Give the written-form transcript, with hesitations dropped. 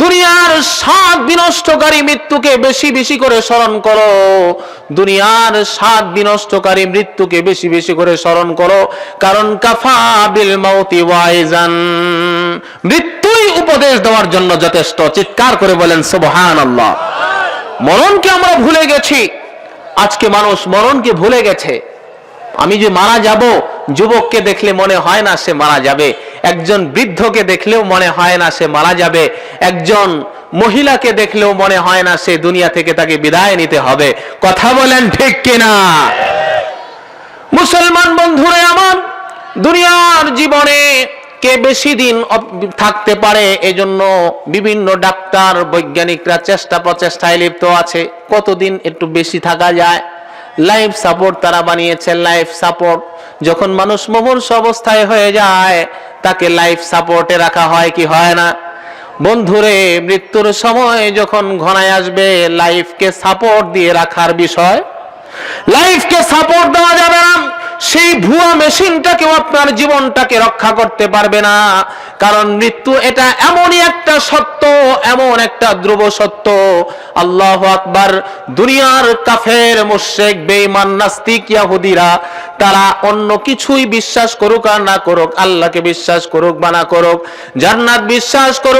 দুনিয়ার স্বাদ বিনষ্টকারী মৃত্যুকে বেশি বেশি করে স্মরণ করো, দুনিয়ার স্বাদ বিনষ্টকারী মৃত্যুকে বেশি বেশি করে স্মরণ করো। কারণ কাফা বিল মাউতি ওয়াইজান, মৃত্যুই উপদেশ দেওয়ার জন্য যথেষ্ট। চিৎকার করে বলেন সুবহানাল্লাহ। মরণকে আমরা ভুলে গেছি, আজকে মানুষ মরণকে ভুলে গেছে। আমি যে মারা যাব, যুবককে দেখলে মনে হয় না সে মারা যাবে, একজন বৃদ্ধকে দেখলেও মনে হয় না সে মারা যাবে, একজন মহিলাকে দেখলেও মনে হয় না সে দুনিয়া থেকে তাকে বিদায় নিতে হবে। কথা বলেন ঠিক কিনা? মুসলমান বন্ধুরা আমার, দুনিয়ার জীবনে কে বেশি দিন থাকতে পারে এজন্য বিভিন্ন ডাক্তার বৈজ্ঞানিকরা চেষ্টা প্রচেষ্টায় লিপ্ত আছে, কতদিন একটু বেশি থাকা যায়। লাইফ সাপোর্ট তারা বানিয়েছে, লাইফ সাপোর্ট। যখন মানুষ মুমূর্ষু অবস্থায় হয়ে যায় তাকে লাইফ সাপোর্টে রাখা হয় কি হয় না? বন্ধুরে, মৃত্যুর সময় যখন ঘনায় আসবে, লাইফকে সাপোর্ট দিয়ে রাখার বিষয়, লাইফকে সাপোর্ট দেওয়া যাবে না। সেই ভুয়া মেশিনটাকেও আপনার জীবনটাকে রক্ষা করতে পারবে না। কারণ মৃত্যু এটা এমনই একটা সত্য, এমন একটা ধ্রুব সত্য। আল্লাহু আকবার। দুনিয়ার কাফের, মুশরিক, বেঈমান, নাস্তিক, ইহুদিরা তারা অন্য কিছুই বিশ্বাস করুক আর না করুক, আল্লাহকে বিশ্বাস করুক বা না করুক, জান্নাত বিশ্বাস করুক